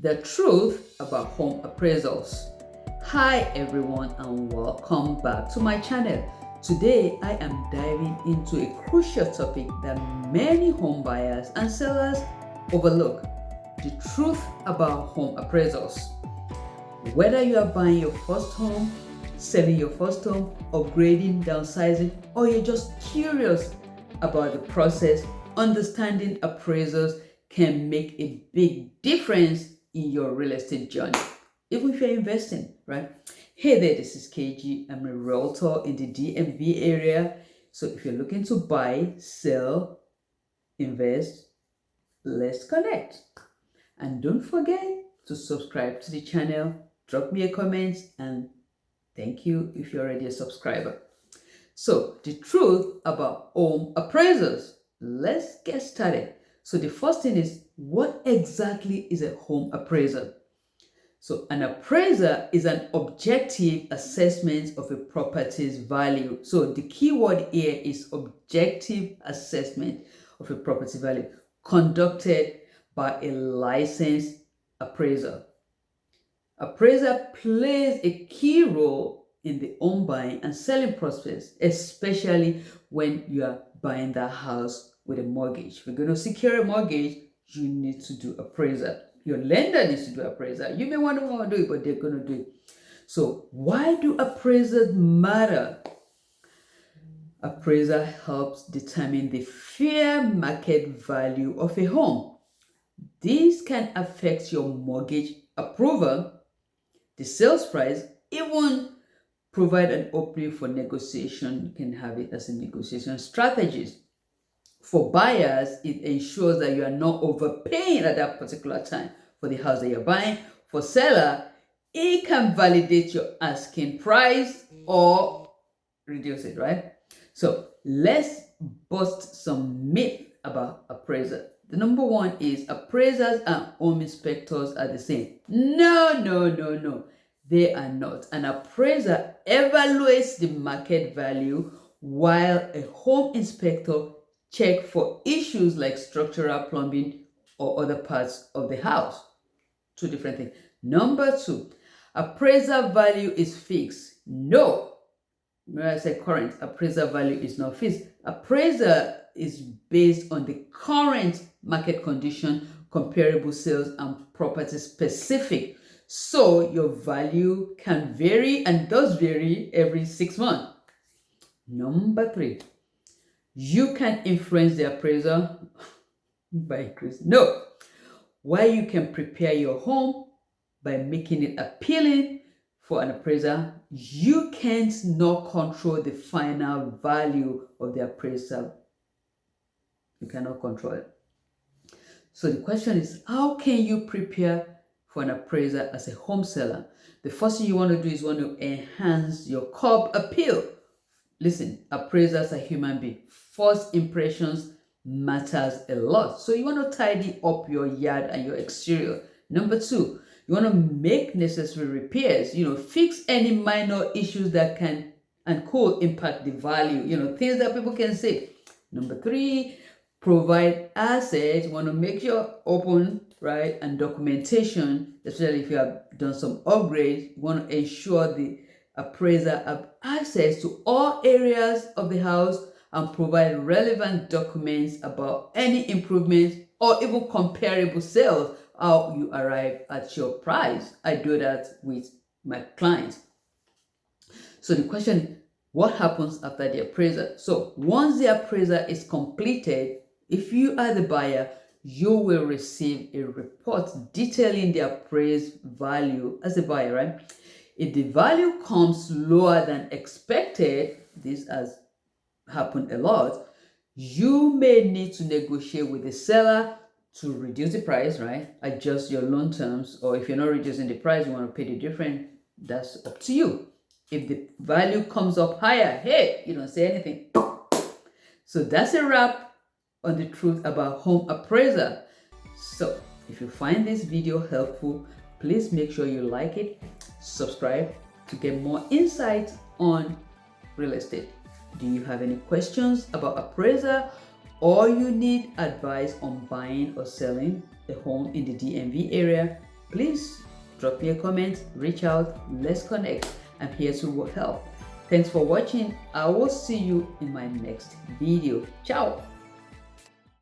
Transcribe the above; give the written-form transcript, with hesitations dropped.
The truth about home appraisals. Hi everyone and welcome back to my channel. Today I am diving into a crucial topic that many home buyers and sellers overlook: the truth about home appraisals. Whether you are buying your first home, selling your first home, upgrading, downsizing, or you're just curious about the process, understanding appraisals can make a big difference in your real estate journey, even if you're investing, right? Hey there, this is KG. I'm a realtor in the DMV area. So if you're looking to buy, sell, invest, let's connect. And don't forget to subscribe to the channel, drop me a comment, and thank you if you're already a subscriber. So the truth about home appraisers. Let's get started. So the first thing is, what exactly is a home appraiser? So an appraiser is an objective assessment of a property's value. So the key word here is objective assessment of a property value conducted by a licensed appraiser. Appraiser plays a key role in the home buying and selling process, especially when you are buying that house with a mortgage. If you're going to secure a mortgage, you need to do appraiser. Your lender needs to do appraiser. You may want to do it, but they're going to do it. So why do appraisers matter? Appraiser helps determine the fair market value of a home. This can affect your mortgage approval, the sales price, even provide an opening for negotiation. You can have it as a negotiation strategy. For buyers, it ensures that you are not overpaying at that particular time for the house that you're buying. For seller, it can validate your asking price or reduce it, right? So let's bust some myth about appraiser. The number one is appraisers and home inspectors are the same. No. They are not. An appraiser evaluates the market value while a home inspector checks for issues like structural, plumbing, or other parts of the house. Two different things. Number two, appraiser value is fixed. No. When I say current, appraiser value is not fixed. Appraiser is based on the current market condition, comparable sales, and property specific. So your value can vary and does vary every 6 months. Number three, you can influence the appraiser by increasing. No. While you can prepare your home by making it appealing for an appraiser, you can't not control the final value of the appraisal. You cannot control it. So the question is, how can you prepare for an appraiser as a home seller? The first thing you want to do is want to enhance your curb appeal. Listen, appraisers are human beings. First impressions matters a lot. So you want to tidy up your yard and your exterior. Number two, you want to make necessary repairs. Fix any minor issues that can and could impact the value. Things that people can say. Number three, provide assets. You want to make sure open, right, and documentation, especially if you have done some upgrades. You want to ensure the appraiser have access to all areas of the house and provide relevant documents about any improvements or even comparable sales, how you arrive at your price. I do that with my clients. So the question is, what happens after the appraisal? So once the appraisal is completed, if you are the buyer, you will receive a report detailing the appraised value as a buyer, right? If the value comes lower than expected, this has happened a lot, you may need to negotiate with the seller to reduce the price, right? Adjust your loan terms, or if you're not reducing the price, you want to pay the difference, that's up to you. If the value comes up higher, hey, you don't say anything. So that's a wrap on the truth about home appraiser. So if you find this video helpful, please make sure you like it, subscribe to get more insights on real estate. Do you have any questions about appraiser, or you need advice on buying or selling a home in the DMV area? Please drop me a comment, reach out, let's connect. I'm here to help. Thanks for watching. I will see you in my next video. Ciao.